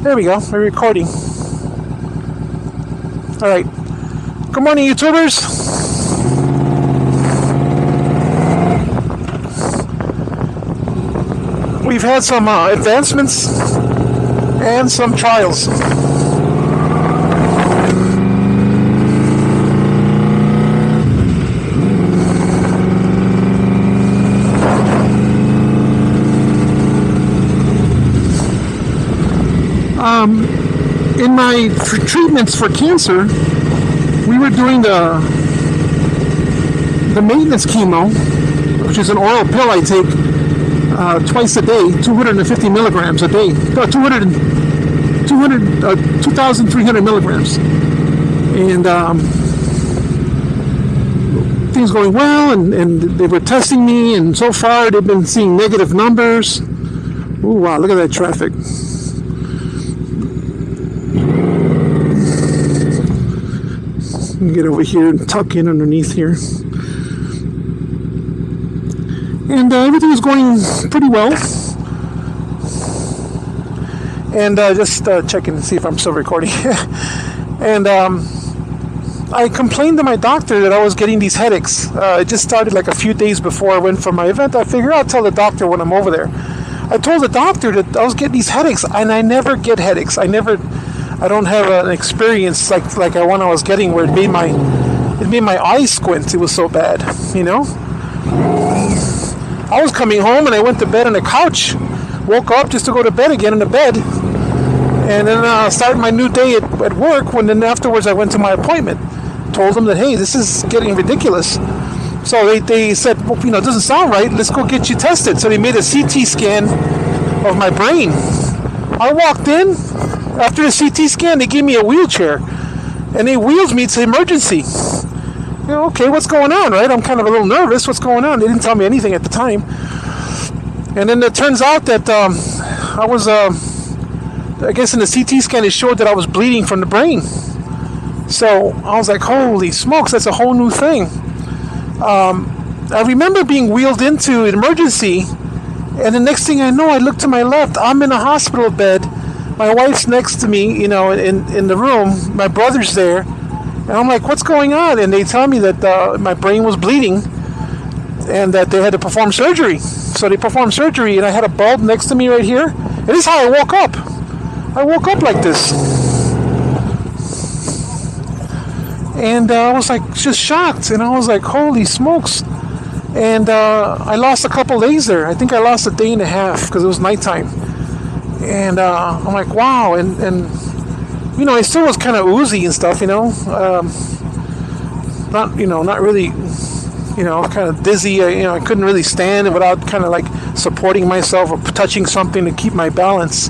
There we go. We're recording. All right. Good morning, YouTubers. We've had some advancements and some trials. In my treatments for cancer, we were doing the maintenance chemo, which is an oral pill I take twice a day, 250 milligrams a day, 2,300 milligrams. And things going well, and they were testing me, and so far they've been seeing negative numbers. Ooh, wow, look at that traffic. Get over here and tuck in underneath here. And everything is going pretty well. And just checking to see if I'm still recording. And I complained to my doctor that I was getting these headaches. It just started like a few days before I went for my event. I figured I'll tell the doctor when I'm over there. I told the doctor that I was getting these headaches, and I never get headaches. I don't have an experience like when I was getting where it made my eyes squint. It was so bad, you know. I was coming home and I went to bed on the couch, woke up just to go to bed again in the bed, and then started my new day at work. When then afterwards I went to my appointment, told them that, hey, this is getting ridiculous. So they said, well, you know, it doesn't sound right. Let's go get you tested. So they made a CT scan of my brain. I walked in. After the CT scan, they gave me a wheelchair, and they wheeled me to emergency. You know, okay, what's going on, right? I'm kind of a little nervous. What's going on? They didn't tell me anything at the time. And then it turns out that I was, I guess in the CT scan, it showed that I was bleeding from the brain. So I was like, holy smokes, that's a whole new thing. I remember being wheeled into an emergency, and the next thing I know, I look to my left. I'm in a hospital bed. My wife's next to me, you know, in the room. My brother's there. And I'm like, what's going on? And they tell me that my brain was bleeding and that they had to perform surgery. So they performed surgery, and I had a bulb next to me right here. And this is how I woke up. I woke up like this. And I was like just shocked. And I was like, holy smokes. And I lost a couple days there. I think I lost a day and a half because it was nighttime. And I'm like, wow, and you know, I still was kind of oozy and stuff, you know, not really, you know, kind of dizzy. You know, I couldn't really stand without kind of like supporting myself or touching something to keep my balance.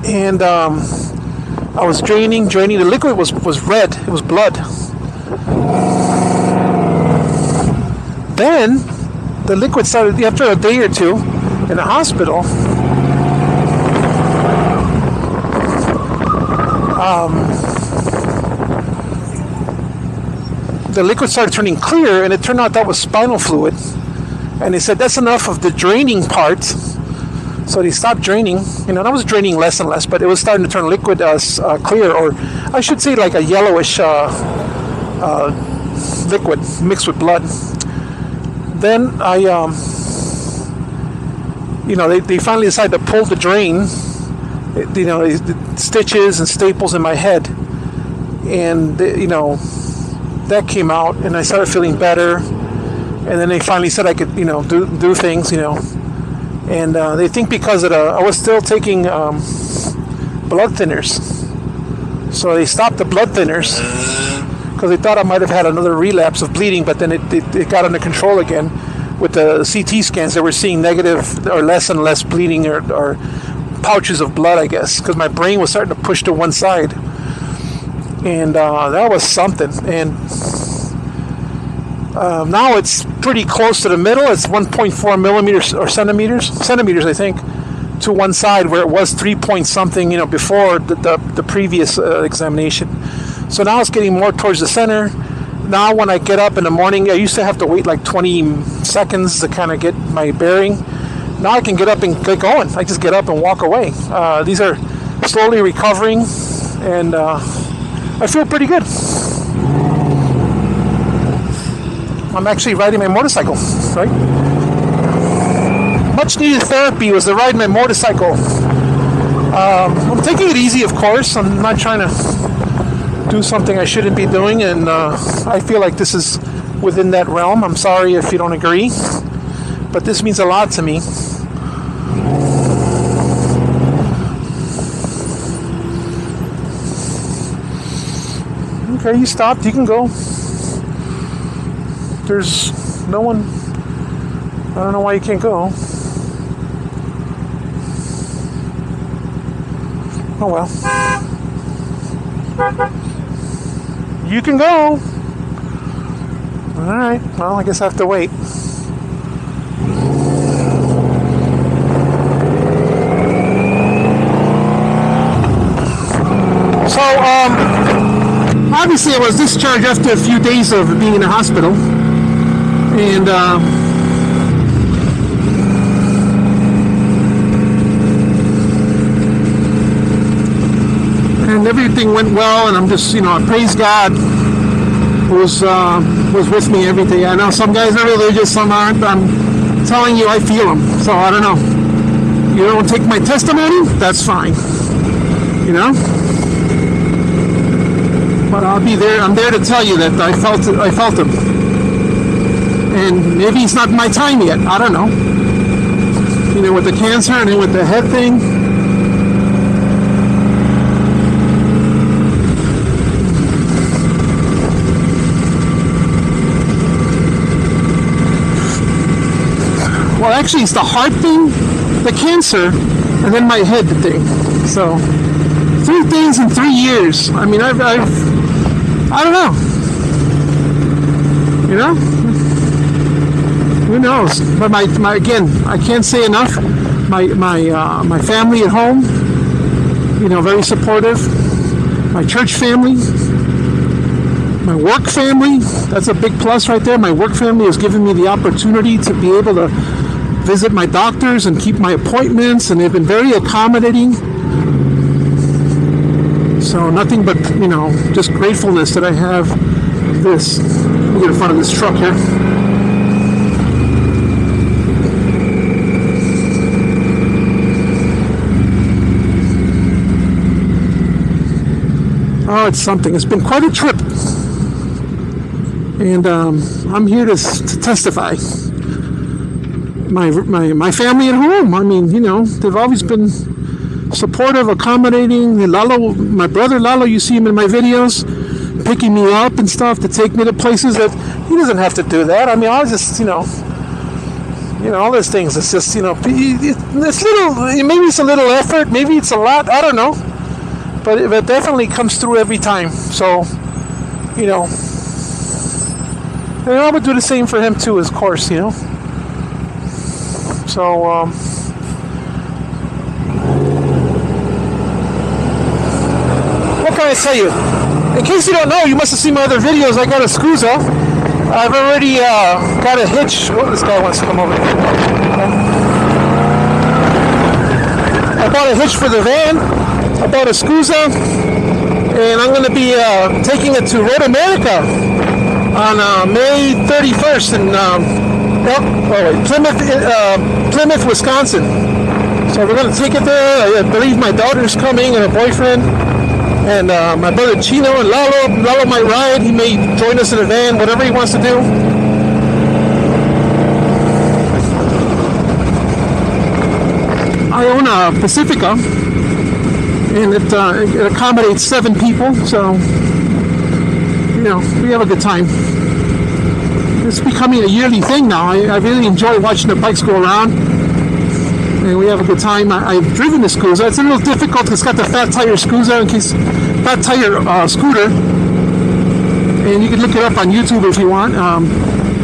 And I was draining. The liquid was red. It was blood. Then the liquid started after a day or two in the hospital. The liquid started turning clear, and it turned out that was spinal fluid. And they said that's enough of the draining part. So they stopped draining. You know, that was draining less and less, but it was starting to turn liquid clear, or I should say like a yellowish liquid mixed with blood. Then I, you know, they finally decided to pull the drain. You know, stitches and staples in my head, and you know, that came out, and I started feeling better. And then they finally said I could, you know, do things, you know. And they think because of I was still taking blood thinners, so they stopped the blood thinners because they thought I might have had another relapse of bleeding. But then it got under control again with the CT scans. They were seeing negative or less and less bleeding or pouches of blood, I guess, because my brain was starting to push to one side. And that was something. And now it's pretty close to the middle. It's 1.4 millimeters or centimeters, I think, to one side, where it was 3 point something, you know, before the previous examination. So now it's getting more towards the center. Now when I get up in the morning, I used to have to wait like 20 seconds to kind of get my bearing. Now I can get up and get going. I just get up and walk away. These are slowly recovering, and I feel pretty good. I'm actually riding my motorcycle, right? Much needed therapy was to ride my motorcycle. I'm taking it easy, of course. I'm not trying to do something I shouldn't be doing, and I feel like this is within that realm. I'm sorry if you don't agree, but this means a lot to me. Okay, you stopped. You can go. There's no one. I don't know why you can't go. Oh well. You can go. Alright, well, I guess I have to wait. So, obviously I was discharged after a few days of being in the hospital. And everything went well, and I'm just, I praise God was with me every day. I know some guys are religious, some aren't, but I'm telling you, I feel them. So I don't know. You don't take my testimony, that's fine. But I'll be there. I'm there to tell you that I felt it. I felt him. And maybe it's not my time yet. I don't know. With the cancer and then with the head thing. Well, actually, it's the heart thing, the cancer, and then my head thing. So, 3 things in 3 years. I mean, I don't know. Who knows? But my again, I can't say enough. My family at home, very supportive. My church family, my work family. That's a big plus right there. My work family has given me the opportunity to be able to visit my doctors and keep my appointments, and they've been very accommodating. So nothing but, just gratefulness that I have this. Let me get in front of this truck here. Oh, it's something. It's been quite a trip. And I'm here to testify. My family at home, I mean, they've always been supportive, accommodating. Lalo, my brother Lalo, you see him in my videos, picking me up and stuff to take me to places that he doesn't have to do that. I mean, I'll just, all those things. It's just, it's little, maybe it's a little effort, maybe it's a lot, I don't know. But it definitely comes through every time. So, and I would do the same for him too, of course, So, what can I tell you? In case you don't know, you must have seen my other videos. I got a Scusa. I've already got a hitch. Oh, this guy wants to come over here. I bought a hitch for the van. I bought a Scusa, and I'm going to be taking it to Road America on May 31st in Plymouth, Wisconsin. So we're going to take it there. I believe my daughter's coming and her boyfriend, and my brother Chino and Lalo. Lalo might ride. He may join us in a van, whatever he wants to do. I own a Pacifica, and it accommodates 7 people. So we have a good time. It's becoming a yearly thing now. I really enjoy watching the bikes go around, and we have a good time. I've driven the Scusa. It's a little difficult. It's got the fat tire Scusa, fat tire scooter, and you can look it up on YouTube if you want.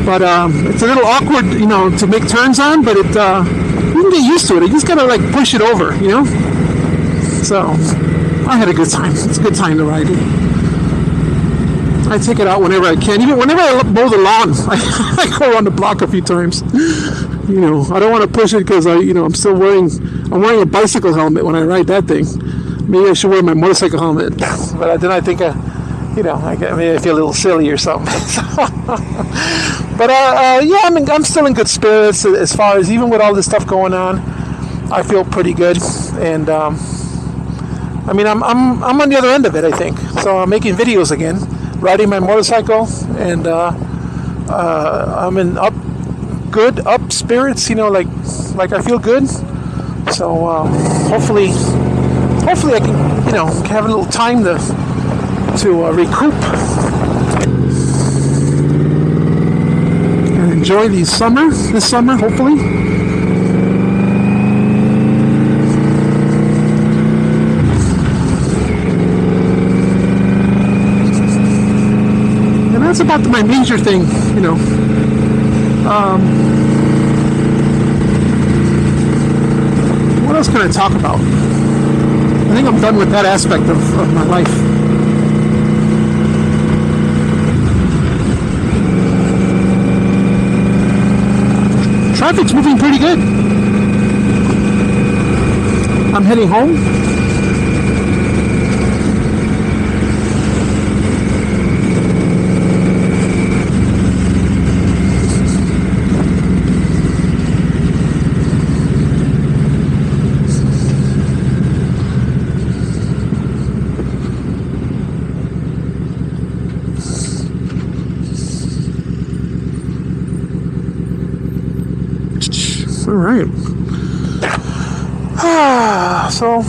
But it's a little awkward, to make turns on. But you can get used to it. You just gotta push it over, So I had a good time. It's a good time to ride it. I take it out whenever I can. Even whenever I mow the lawn, I go around the block a few times. I don't want to push it because I'm wearing a bicycle helmet when I ride that thing. maybe I should wear my motorcycle helmet. But then I think, maybe I feel a little silly or something. But yeah, I'm still in good spirits as far as even with all this stuff going on. I feel pretty good, and I'm on the other end of it. I think so. I'm making videos again, riding my motorcycle, and I'm in up spirits. Like I feel good. So hopefully I can have a little time to recoup and enjoy this summer, hopefully. And that's about my major thing, what else can I talk about? I think I'm done with that aspect of my life. Traffic's moving pretty good. I'm heading home. All right. So